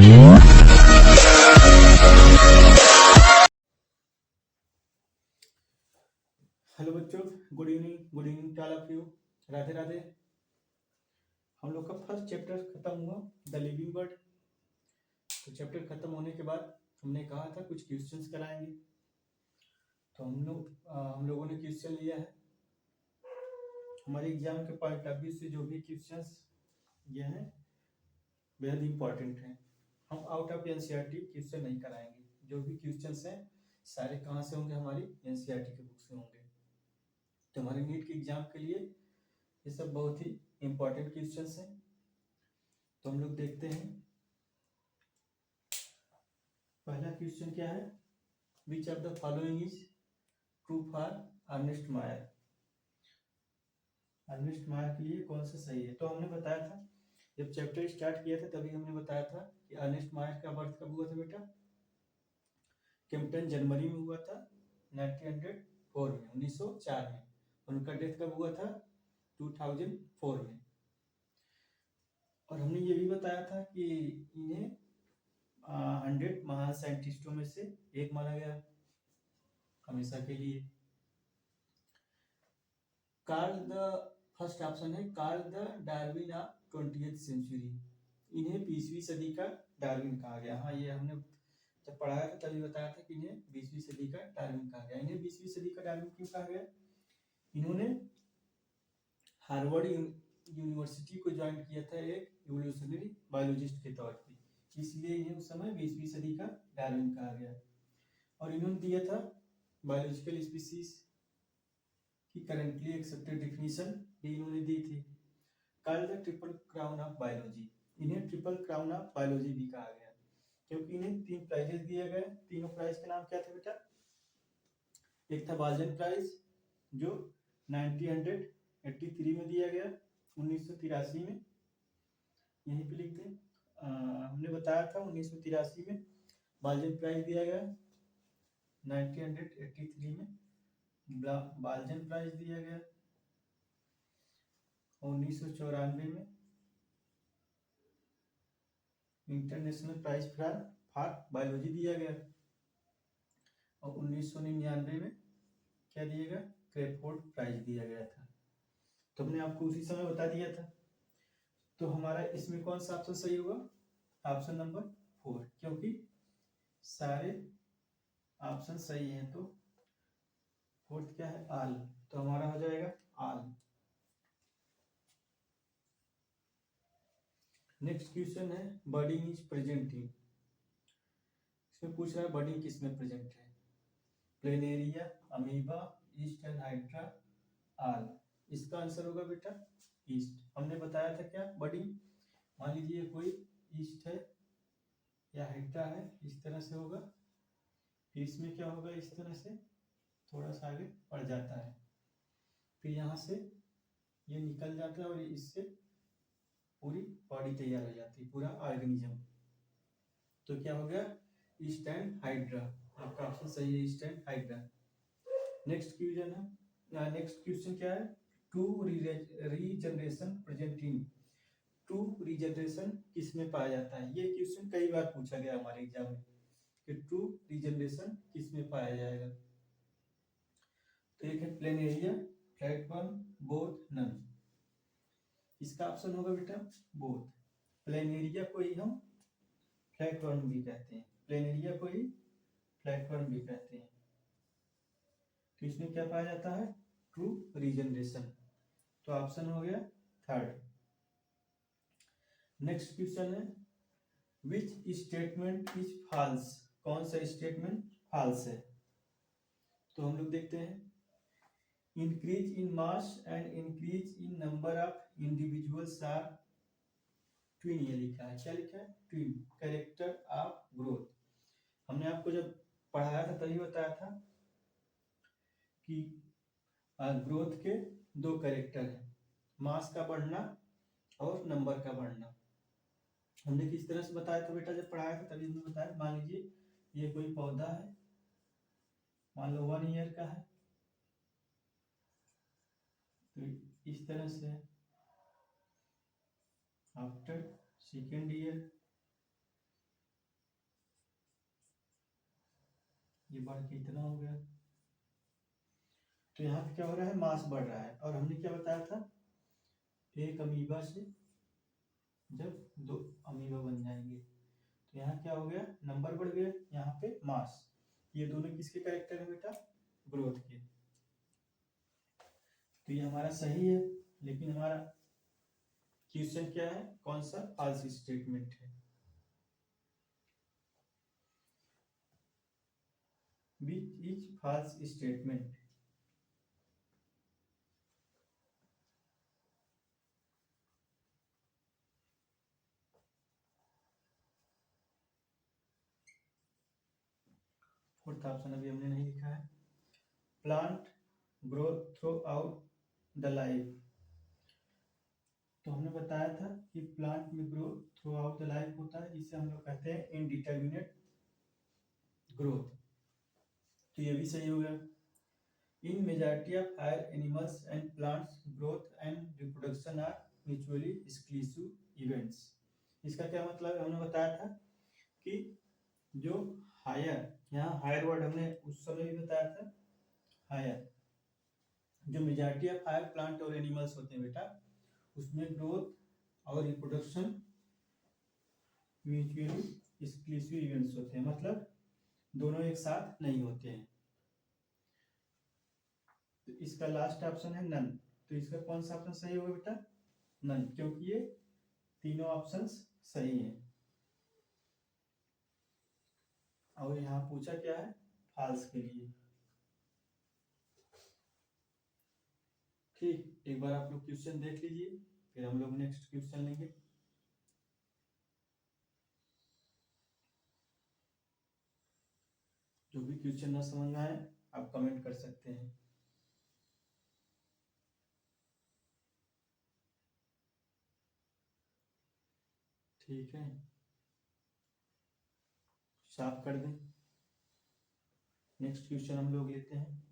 Hello बच्चों, good evening to all of you. Radhe Radhe. हम लोग का फर्स्ट चैप्टर खत्म हुआ, द लिविंग वर्ड। तो चैप्टर खत्म होने के बाद हमने कहा था कुछ क्वेश्चंस कराएंगे। तो हम लोगों ने क्वेश्चन लिया है। हमारे एग्जाम के पॉइंट ऑफ व्यू से जो भी क्वेश्चंस ये हैं बेहद इंपॉर्टेंट हैं। हम आउट ऑफ एनसीईआरटी क्वेश्चन नहीं कराएंगे। जो भी क्वेश्चंस हैं सारे कहाँ से होंगे, हमारी एनसीईआरटी के बुक से होंगे। तो हमारे नीट के एग्जाम के लिए ये सब बहुत ही इंपॉर्टेंट क्वेश्चंस हैं। तो हम लोग देखते हैं पहला क्वेश्चन क्या है। Which of the following is true for Ernst Mayr. Ernst Mayr के लिए कौन सा सही है। तो हमने बताया था जब चैप्टर स्टार्ट किया था तभी हमने बताया था कि अर्नेस्ट मायर का बर्थ कब हुआ था बेटा। कैप्टन जनवरी में हुआ था 1904 में, 1904 में। उनका डेथ कब हुआ था 2004 में। और हमने ये भी बताया था कि इन्हें 100 महान साइंटिस्टों में से एक माना गया हमेशा के लिए। कार्ल द फर्स्ट ऑप्शन है Karl the Darwin of 20th century. इन्हें 20वीं सदी का डार्विन कहा गया। हाँ, ये हमने जब पढ़ाया था तभी बताया था कि इन्हें 20वीं सदी का डार्विन कहा गया। इन्हें 20वीं सदी का डार्विन क्यों कहा गया। इन्होंने हार्वर्ड यूनिवर्सिटी को ज्वाइन किया था एक इवोल्यूशनरी बायोलॉजिस्ट के तौर पे, इसलिए इन्हें उस समय 20वीं सदी का डार्विन कहा गया। और इन्होंने दिया था बायोलॉजिकल स्पीसीज की करंटली एक्सेप्टेड डिफिनीशन भी इन्होंने दी थी। Called the triple crown of biology. इन्हें ट्रिपल क्राउन ऑफ बायोलॉजी भी कहा गया क्योंकि इन्हें 3 प्राइजेस दिए गए। तीनों प्राइज के नाम क्या थे बेटा। एक था बाल्जन प्राइज जो 1983 में दिया गया, 1983 में। यहीं पे लिख दें, हमने बताया था 1983 में बाल्जन प्राइज दिया गया। 1983 में बाल्जन प्राइज दिया गया। 1994 में इंटरनेशनल प्राइज फॉर बायोलॉजी दिया गया। और 1999 में क्या दिया गया, क्रेफोर्ड प्राइज दिया गया था। तो हमने आपको उसी समय बता दिया था। तो हमारा इसमें कौन सा ऑप्शन सही होगा, ऑप्शन नंबर 4, क्योंकि सारे ऑप्शन सही हैं। तो फोर्थ क्या है, आल। तो हमारा हो जाएगा आल। नेक्स्ट क्वेश्चन है बर्डिंग इज प्रेजेंट इन। इसमें पूछ रहा है बर्डिंग किस में प्रेजेंट है। Planaria, amoeba, yeast and hydra, all. इसका आंसर होगा बेटा ईस्ट। हमने बताया था क्या बर्डिंग, मान लीजिए कोई ईस्ट है या हाइड्रा है, इस तरह से होगा। फिर इसमें क्या होगा, इस तरह से थोड़ा सा आगे बढ़ जाता है, फिर यहाँ से ये निकल जाता है और इससे पूरी बॉडी तैयार हो जाती है, पूरा ऑर्गेनिज्म। तो क्या हो गया, ईस्ट एंड हाइड्रा। आपका ऑप्शन सही है, yeast and hydra. Next question है, नेक्स्ट क्वेश्चन क्या है, to regeneration present in. To regeneration किस में पाया जाता है। ये क्वेश्चन कई बार पूछा गया हमारे एग्जाम में कि टू रीजनरेशन किस में पाया जाएगा। तो एक है प्लेनेरिया, फ्लैटवर्म, बोथ, नन। इसका ऑप्शन होगा बेटा बोथ। प्लेनेरिया को ही हम फ्लैटवर्म भी कहते हैं, प्लेनेरिया को ही फ्लैटवर्म भी कहते हैं। तो इसमें क्या पाया जाता है, ट्रू रीजनरेशन। तो ऑप्शन हो गया थर्ड। नेक्स्ट क्वेश्चन है विच स्टेटमेंट इज फॉल्स। कौन सा स्टेटमेंट फॉल्स है। तो हम लोग देखते हैं, increase in mass and increase in number of individuals are twin. ये लिखा है, क्या लिखा है, ट्विन कैरेक्टर ऑफ ग्रोथ। हमने आपको जब पढ़ाया था तभी बताया था कि ग्रोथ के 2 कैरेक्टर हैं, मास का बढ़ना और नंबर का बढ़ना। हमने किस तरह से बताया था बेटा, जब पढ़ाया था तभी हमने बताया, मान लीजिए ये कोई पौधा है, मान लो 1 ईयर का है, तो इस तरह से आफ्टर 2nd ईयर ये बढ़ के इतना हो गया। तो यहाँ पे क्या हो रहा है, मास बढ़ रहा है। और हमने क्या बताया था, एक अमीबा से जब 2 अमीबा बन जाएंगे तो यहाँ क्या हो गया, नंबर बढ़ गया, यहाँ पे मास। ये दोनों किसके कैरेक्टर है बेटा, ग्रोथ के। तो ये हमारा सही है, लेकिन हमारा क्वेश्चन क्या है, कौन सा फॉल्स स्टेटमेंट है। Which is false statement. Fourth option अभी हमने नहीं लिखा है। Plant grow throughout the life. तो हमने बताया था कि प्लांट में grow throughout the life होता है, जिसे हम लोग कहते हैं इनडिटर्मिनेट ग्रोथ। तो ये भी सही हो गया। In majority of higher animals and plants growth and reproduction are mutually exclusive events. इसका क्या मतलब है, हमने बताया था कि जो हायर, यहाँ हायर वर्ड हमने उस समय भी बताया था, हायर जो मेजॉरिटी ऑफ हायर प्लांट और एनिमल्स होते हैं बेटा, उसमें ग्रोथ और रिप्रोडक्शन म्यूचुअली एक्सक्लूसिव इवेंट्स होते हैं, मतलब दोनों एक साथ नहीं होते हैं। तो इसका लास्ट ऑप्शन है नन। तो इसका कौन सा ऑप्शन सही होगा बेटा, नन, क्योंकि ये तीनों ऑप्शंस सही हैं। और यहाँ पूछा क्या है, फॉल्स के लिए। ठीक, एक बार आप लोग क्वेश्चन देख लीजिए, फिर हम लोग नेक्स्ट क्वेश्चन लेंगे। जो भी क्वेश्चन ना समझ में आए आप कमेंट कर सकते हैं। ठीक है, साफ कर दें। नेक्स्ट क्वेश्चन हम लोग लेते हैं,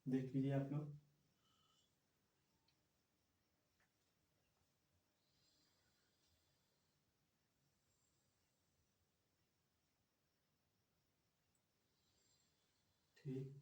देख लीजिए आप लोग। ठीक,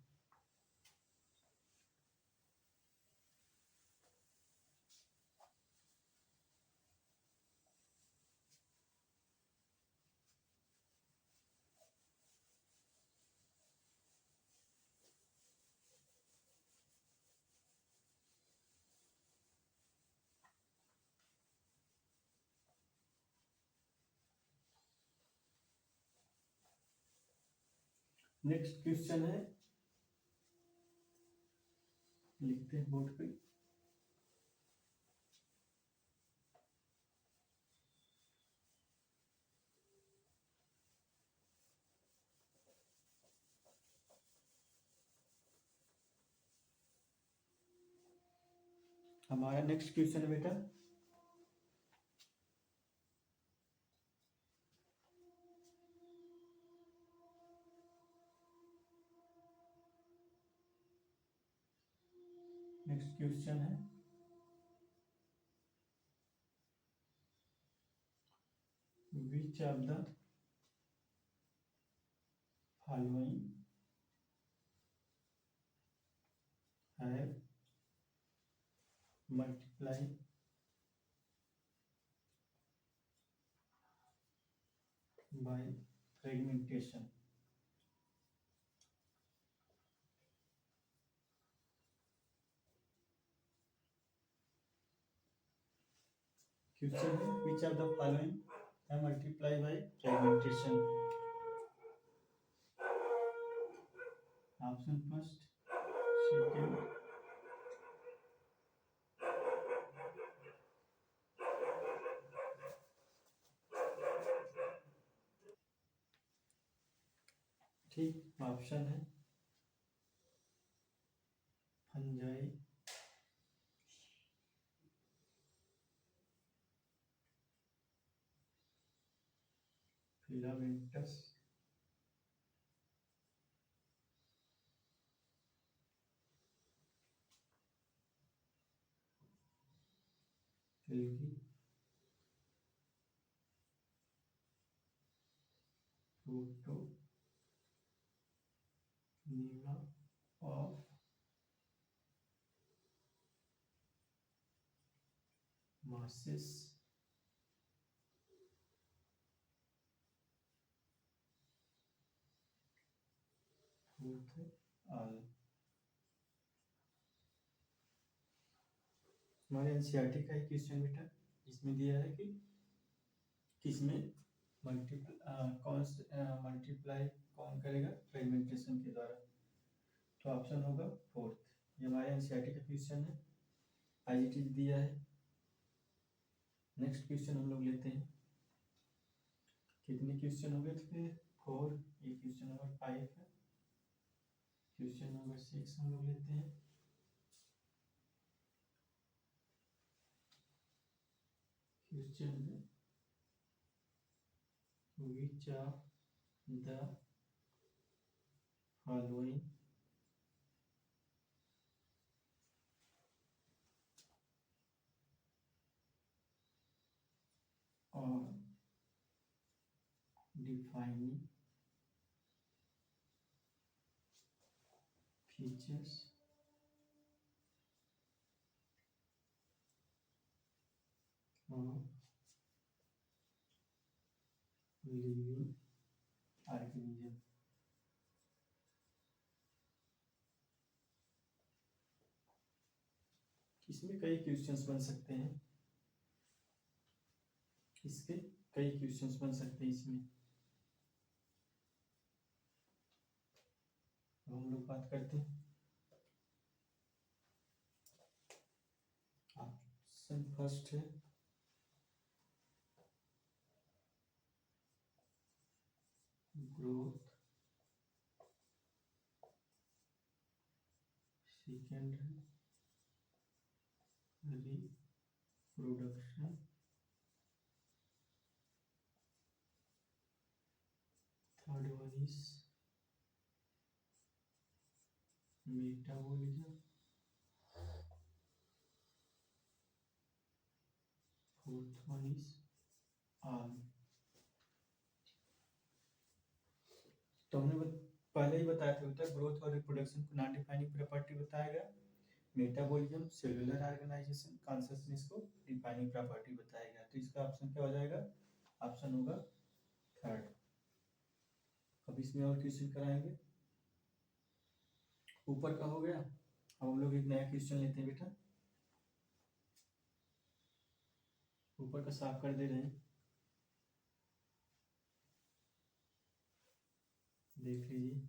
नेक्स्ट क्वेश्चन है, लिखते हैं बोर्ड पे। हमारा नेक्स्ट क्वेश्चन है बेटा, नेक्स्ट क्वेश्चन है, which of the following have multiply by fragmentation. Question है विच ऑफ द फॉलोइंग है multiply by fragmentation. Option first, second, ठीक, ऑप्शन है fungi, filamentous, algae, protonema of masses with all। हमारे NCERT का एक question बेटा इसमें दिया है कि किसमें मल्टीप्लाई कौन करेगा फ्रेगमेंटेशन के द्वारा, तो ऑप्शन होगा फोर्थ। ये हमारे एनसीईआरटी का क्वेश्चन है, आईजीटी दिया है। नेक्स्ट क्वेश्चन हम लोग लेते हैं। कितने क्वेश्चन हो गए थे? 4। ये क्वेश्चन नंबर 5 है। क्वेश्चन नंबर 6 हम लोग लेते हैं। क्वेश्चन है which of the following are defining features of living organism। इसमें कई क्वेश्चंस बन सकते हैं, इसके कई क्वेश्चंस बन सकते हैं इसमें। अब हम लोग बात करते हैं। ऑप्शन फर्स्ट है ग्रोथ, सेकेंड है reproduction, third one is metabolism, fourth one is all. तो हमने पहले ही बताया था बेटा, ग्रोथ और रिप्रोडक्शन को नॉन डिफाइनिंग प्रॉपर्टी बताया गया, मेटाबॉलिज्म सेलुलर ऑर्गेनाइजेशन कॉन्शसनेस को डिफाइनिंग प्रॉपर्टी बताया गया। तो इसका ऑप्शन क्या हो जाएगा? ऑप्शन होगा थर्ड। अब इसमें और क्वेश्चन कराएंगे। ऊपर का हो गया। अब हम लोग एक नया क्वेश्चन लेते हैं बेटा, ऊपर का साफ कर दे रहे हैं, देख लीजिए।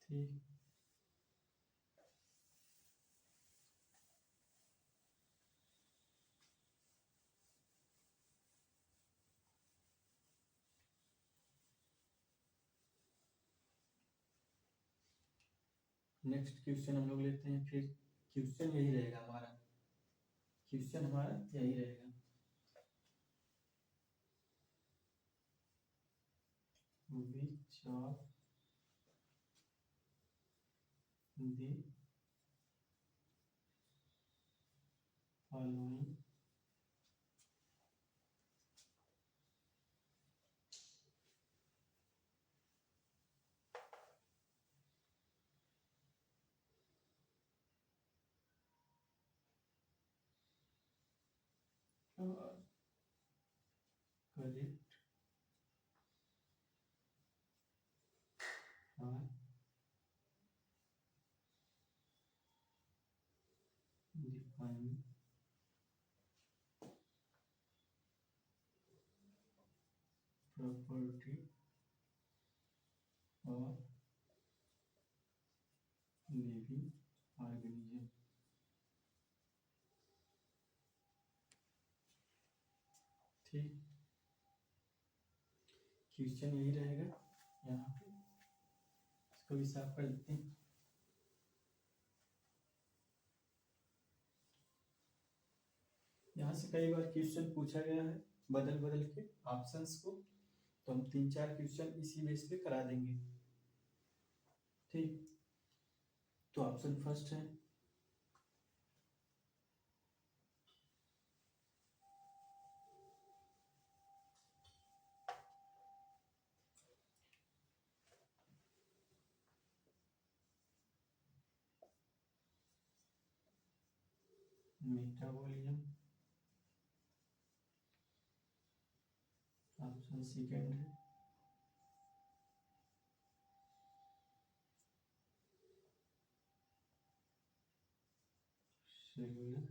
ठीक, नेक्स्ट क्वेश्चन हम लोग लेते हैं। फिर क्वेश्चन यही रहेगा हमारा, क्वेश्चन हमारा यही रहेगा। Which of the following correct are defining property of living organism। ठीक, क्वेश्चन यही रहेगा यहाँ पे, इसको भी साफ कर देते हैं। यहाँ से कई बार क्वेश्चन पूछा गया है बदल बदल के ऑप्शंस को, तो हम 3-4 क्वेश्चन इसी बेस पे करा देंगे। ठीक, तो ऑप्शन फर्स्ट है मेटाबॉलिज्म, ऑप्शन सेकेंड है। सेलुलर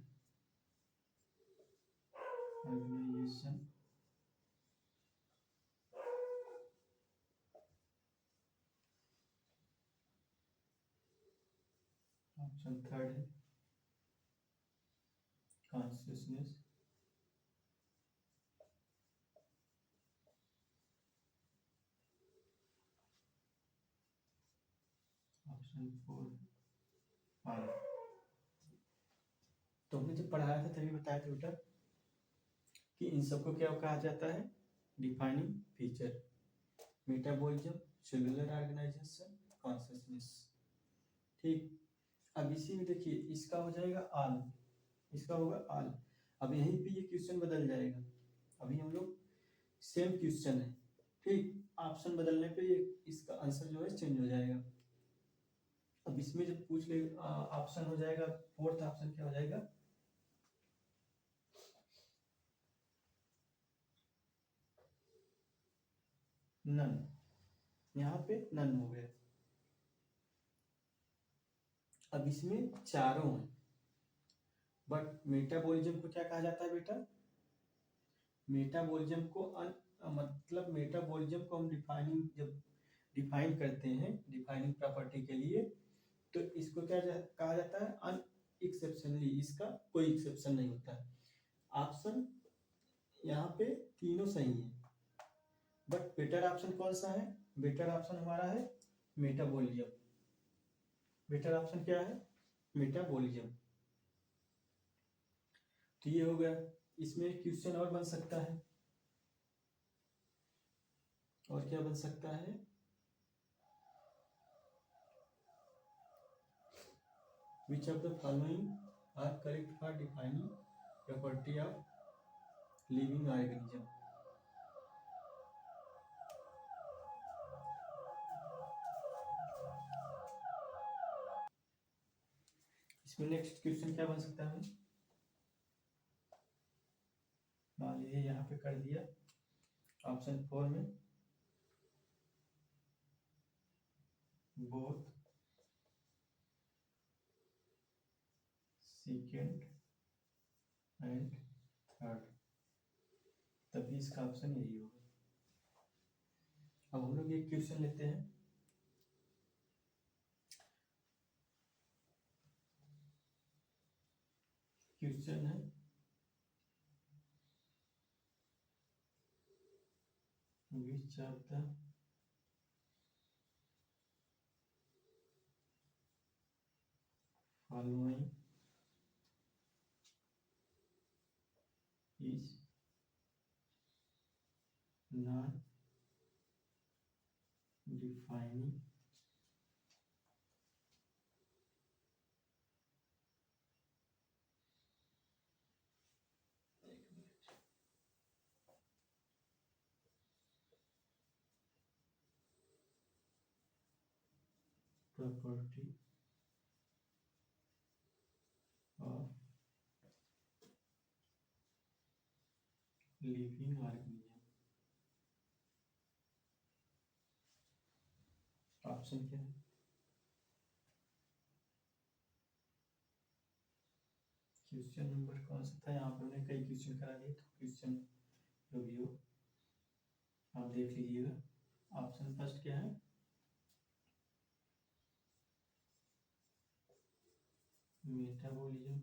ऑर्गेनाइजेशन, ऑप्शन थर्ड है कॉन्शियसनेस, ऑप्शन फोर पावर। तो हमने जब पढ़ाया था तभी बताया था बेटा कि इन सबको क्या कहा जाता है, defining feature, metabolism, cellular organisation, consciousness. ठीक, अब इसी में देखिए इसका हो जाएगा आल, इसका होगा आल। अब यहीं पे ये क्वेश्चन बदल जाएगा, अभी हम लोग सेम क्वेश्चन है, ठीक, ऑप्शन बदलने पे ये इसका आंसर जो है चेंज हो जाएगा। अब इसमें जब पूछ ले ऑप्शन हो जाएगा, फोर्थ ऑप्शन क्या हो जाएगा, नन, यहाँ पे नन हो गया। अब इसमें चारों हैं, बट मेटाबॉलिज्म को क्या कहा जाता है बेटा, मेटाबॉलिज्म को मतलब मेटाबॉलिज्म को हम डिफाइनिंग जब डिफाइन करते हैं डिफाइनिंग प्रॉपर्टी के लिए, तो इसको क्या कहा जाता है, अन एक्सेप्शनली, इसका कोई एक्सेप्शन नहीं होता है। ऑप्शन यहाँ पे तीनों सही है, बट बेटर ऑप्शन कौन सा है, बेटर ऑप्शन हमारा है मेटाबॉलिज्म। बेटर ऑप्शन क्या है, मेटाबॉलिज्म। तो ये हो गया। इसमें क्वेश्चन और बन सकता है, और क्या बन सकता है, which of the following are correct for defining property of living organism। इसमें नेक्स्ट क्वेश्चन क्या बन सकता है, मान लीजिए यहाँ पे कर दिया ऑप्शन फोर में, बोथ सेकेंड एंड थर्ड, तभी इसका ऑप्शन यही होगा। अब हम लोग एक क्वेश्चन लेते हैं, क्वेश्चन है which of the following is not defining property of living organism। Option क्या है, क्वेश्चन नंबर कौन सा था, यहाँ पर हमने कई क्वेश्चन करा दिए, तो क्वेश्चन जो भी हो आप देख लीजिएगा। ऑप्शन फर्स्ट क्या है, मेटाबॉलिज्म,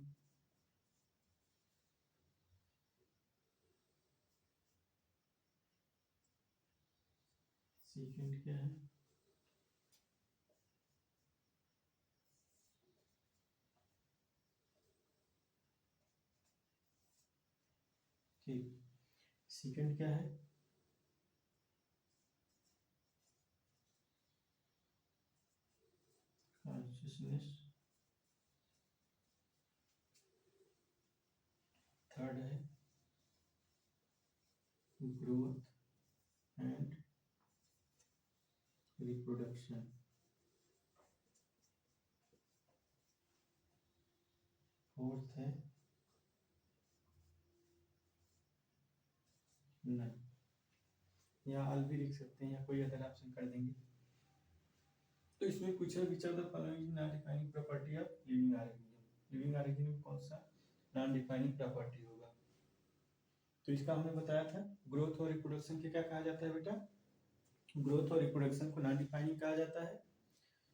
सेकंड क्या है, ठीक, सेकंड क्या है, कॉन्शियसनेस, थर्ड है ग्रोथ एंड रिप्रोडक्शन, फोर्थ है नन। यहाँ ऑल भी लिख सकते हैं या कोई अदर ऑप्शन कर देंगे। तो इसमें पूछा विच of the following non defining property of living organism. Living organism कौन सा नॉन डिफाइनिंग प्रॉपर्टी होगा? तो इसका हमने बताया था ग्रोथ और रिप्रोडक्शन के क्या कहा जाता है बेटा? ग्रोथ और रिप्रोडक्शन को नॉन डिफाइनिंग कहा जाता है।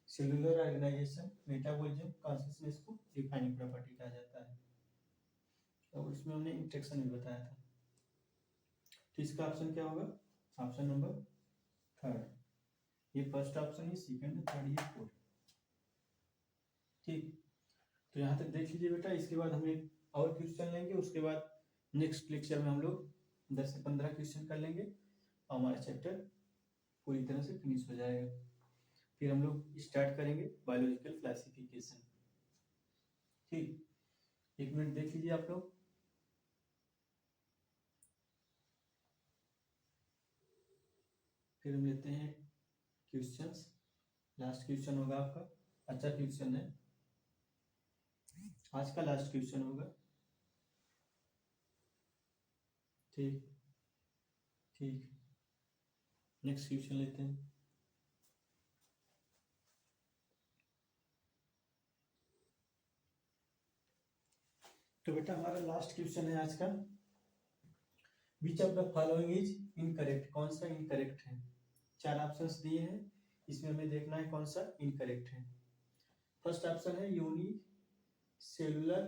सेलुलर ऑर्गेनाइजेशन, मेटाबॉलिज्म, कॉन्शसनेस को डिफाइनिंग प्रॉपर्टी कहा जाता है। और इसमें हमने इंट्रैक्शन भी बताया था। तो इसका ऑप्शन क्या होगा? Option number third. ये फर्स्ट ऑप्शन है, सेकंड है, थर्ड, ये फोर्थ। ठीक, तो यहाँ तक देख लीजिए बेटा। इसके बाद हम एक और क्वेश्चन लेंगे, उसके बाद नेक्स्ट लेक्चर में हम लोग 10 से 15 क्वेश्चन कर लेंगे और हमारा चैप्टर पूरी तरह से फिनिश हो जाएगा। फिर हम लोग स्टार्ट करेंगे बायोलॉजिकल क्लासिफिकेशन। ठीक, एक मिनट देख लीजिए आप लोग। फिर हम लेते हैं क्वेश्चंस। लास्ट क्वेश्चन होगा आपका, अच्छा क्वेश्चन है, आज का लास्ट क्वेश्चन होगा। ठीक ठीक, नेक्स्ट क्वेश्चन लेते हैं। तो बेटा हमारा लास्ट क्वेश्चन है आज का, विच of the following is incorrect. कौन सा इनकरेक्ट है? 4 ऑप्शंस दिए हैं, इसमें हमें देखना है कौन सा इनकरेक्ट है। फर्स्ट ऑप्शन है unicellular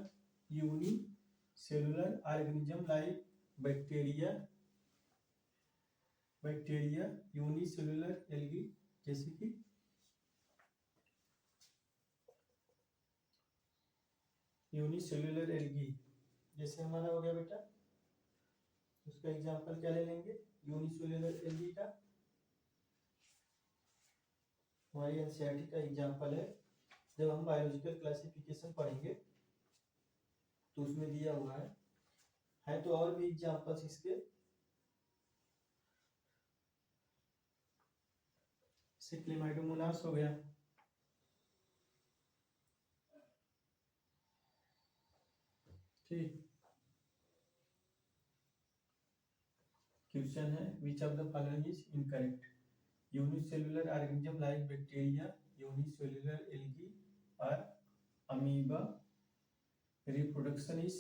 organism like bacteria unicellular algae, जैसे कि यूनिसेलुलर एल्गी जैसे हमारा हो गया बेटा। उसका एग्जांपल क्या ले लेंगे? यूनिसेलुलर एल्गी का हमारी एनसीईआरटी का एग्जांपल है। जब हम बायोलॉजिकल क्लासिफिकेशन पढ़ेंगे तो उसमें दिया हुआ है तो और भी एग्जांपल्स इसके, जैसे क्लेमाइडोमोनास हो गया। ठीक, क्वेश्चन है which of the following is incorrect. Unicellular organism like bacteria unicellular algae और amoeba reproduction is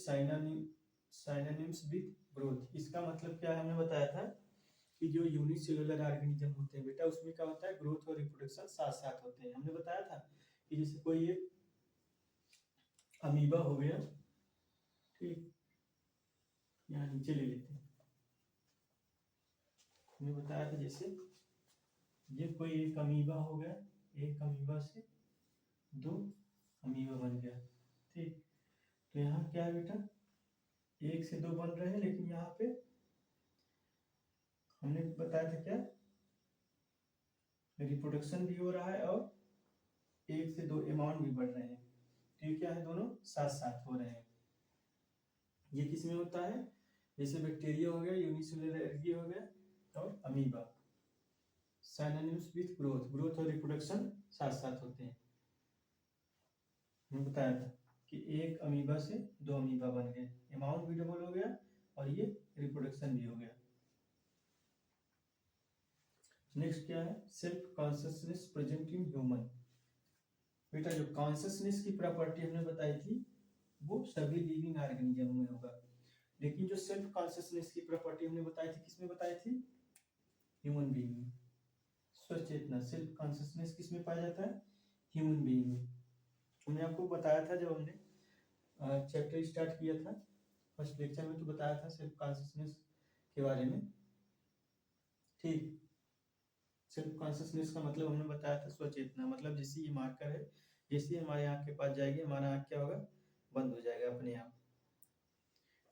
synonyms with growth. इसका मतलब क्या है? हमने बताया था कि जो यूनिसेलुलर ऑर्गेनिज्म होते हैं बेटा, उसमें क्या होता है? ग्रोथ और रिप्रोडक्शन साथ साथ होते हैं। हमने बताया था कि जैसे कोई एक अमीबा हो गया, ठीक, यहाँ नीचे ले लेते हैं। हमने बताया था जैसे ये कोई एक अमीबा हो गया, एक अमीबा से 2 अमीबा बन गया। ठीक, तो यहाँ क्या है बेटा? 1 से 2 बन रहे हैं, लेकिन यहाँ पे हमने बताया था क्या? रिप्रोडक्शन भी हो रहा है और 1 से 2 अमाउंट भी बढ़ रहे हैं। तो ये क्या है? दोनों साथ साथ हो रहे हैं। ये किस में होता है? जैसे बैक्टीरिया हो गया, यूनिसेलुलर एल्गी हो गया और amoeba. Synonyms with growth, growth और रिप्रोडक्शन साथ साथ होते हैं। हमने बताया था कि एक अमीबा से 2 अमीबा बन गए, अमाउंट भी डबल हो गया और ये रिप्रोडक्शन भी हो गया। नेक्स्ट क्या है? Self consciousness present in human. बेटा जो कॉन्शसनेस की प्रॉपर्टी हमने बताई थी वो सभी लिविंग ऑर्गेनिज्म में होगा, लेकिन जो सेल्फ कॉन्शसनेस की प्रॉपर्टी हमने बताई थी किसमें बताई थी? ह्यूमन बीइंग में। स्वचेतना, सेल्फ कॉन्शसनेस किसमें पाया जाता है? ह्यूमन बीइंग में। हमने आपको बताया था जब हमने चैप्टर स्टार्ट किया था फर्स्ट लेक्चर में, तो बताया था सेल्फ कॉन्शसनेस के बारे में। ठीक, सेल्फ कॉन्शसनेस का मतलब हमने बताया था स्वचेतना, मतलब जैसे ये मार्कर है, जैसे हमारे आँख के पास जाएगी हमारा आँख क्या होगा? बंद हो जाएगा अपने आप।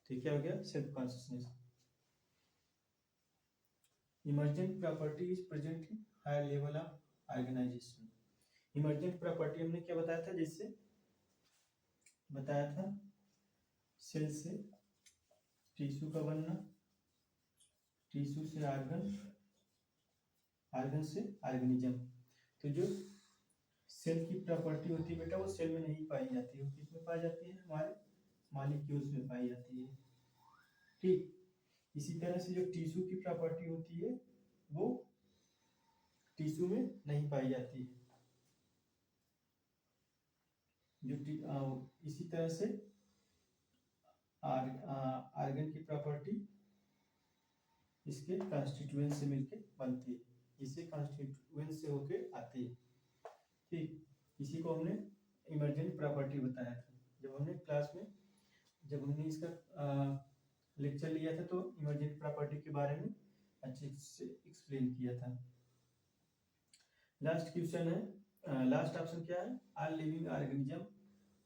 ठीक, क्या हो गया? Self consciousness. Emergent property is present in higher level of organisation. Emergent property हमने क्या बताया था? जैसे बताया था सेल से टिश्यू का बनना, टिश्यू से ऑर्गन, ऑर्गन से ऑर्गेनिज्म। तो जो सेल की प्रॉपर्टी होती है बेटा वो सेल में नहीं पाई जाती है, किसमें पाई जाती है? हमारे मॉलिक्यूल्स में पाई जाती है। ठीक, इसी तरह से जो टिश्यू की प्रॉपर्टी होती है वो टिश्यू में नहीं पाई जाती है। इसी तरह से आर्गन की प्रॉपर्टी इसके कॉन्स्टिट्यूएंट से मिलके बनती है, इसे कॉन्स्टिट्यूएंट से होके आती है। ठीक, इसी को हमने इमर्जेंट प्रॉपर्टी बताया था जब हमने क्लास में, जब हमने इसका लेक्चर लिया था तो इमर्जेंट प्रॉपर्टी के बारे में अच्छे से एक्सप्लेन किया था। लास्ट क्वेश्चन है, लास्ट ऑप्शन क्या है, all living organism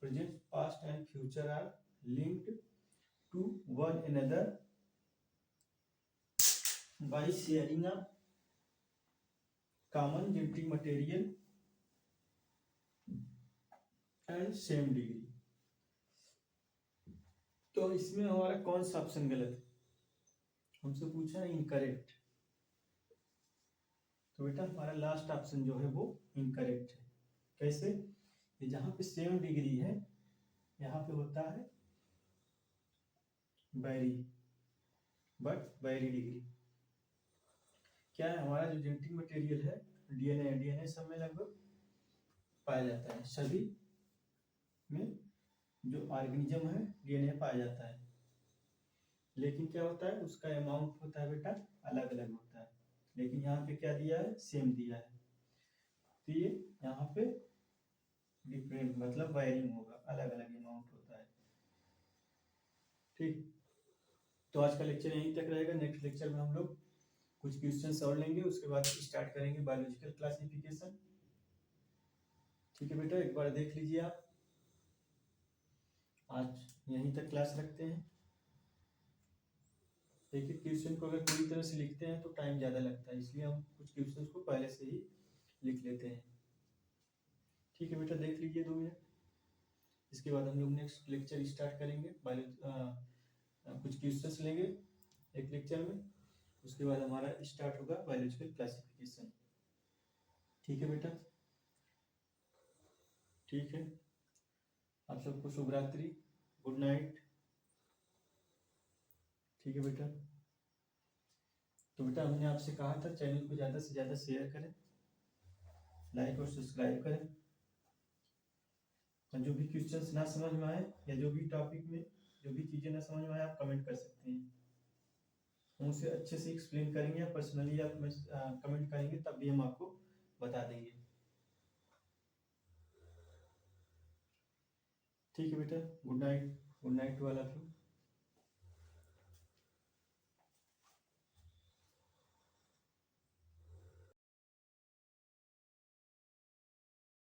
present past and future are linked to one another by sharing a common genetic material and same degree। तो इसमें हमारा कौन सा ऑप्शन गलत है, हमसे पूछा है इनकरेक्ट, तो बेटा हमारा लास्ट ऑप्शन जो है वो इनकरेक्ट है। कैसे, ये जहां पे सेम डिग्री है यहाँ पे होता है बैरी, बट बैरी डिग्री क्या है, हमारा जो जेनेटिक मटेरियल है डीएनए सब में लगभग पाया जाता है, सभी में जो ऑर्गेनिज्म है डीएनए पाया जाता है, लेकिन क्या होता है उसका अमाउंट होता है बेटा अलग अलग होता है, लेकिन यहाँ पे क्या दिया है, सेम दिया है, तो ये यहाँ पे डिफरेंट मतलब वायरिंग होगा, अलग अलग अमाउंट होता है। ठीक, तो आज का लेक्चर यहीं तक रहेगा, नेक्स्ट लेक्चर में हम लोग कुछ क्वेश्चन और लेंगे, उसके बाद स्टार्ट करेंगे बायोलॉजिकल क्लासिफिकेशन। ठीक है बेटा, एक बार देख लीजिए आप, आज यहीं तक क्लास रखते हैं। एक एक क्वेश्चन को अगर पूरी तरह से लिखते हैं तो टाइम ज़्यादा लगता है, इसलिए हम कुछ क्वेश्चन को पहले से ही लिख लेते हैं। ठीक है बेटा, देख लीजिए 2 मिनट, इसके बाद हम लोग नेक्स्ट लेक्चर स्टार्ट करेंगे, कुछ क्वेश्चंस लेंगे एक लेक्चर में, उसके बाद हमारा स्टार्ट होगा बायोलॉजिकल क्लासिफिकेशन। ठीक है बेटा, ठीक है, आप सबको शुभ रात्रि, गुड नाइट। ठीक है बेटा, तो बेटा हमने आपसे कहा था चैनल को ज़्यादा से ज़्यादा शेयर करें, लाइक और सब्सक्राइब करें, और जो भी क्वेश्चंस ना समझ में आए या जो भी टॉपिक में जो भी चीज़ें ना समझ में आए आप कमेंट कर सकते हैं, हम उसे अच्छे से एक्सप्लेन करेंगे, या पर्सनली आप कमेंट करेंगे तब भी हम आपको बता देंगे। ठीक है बेटा, good night to all of you.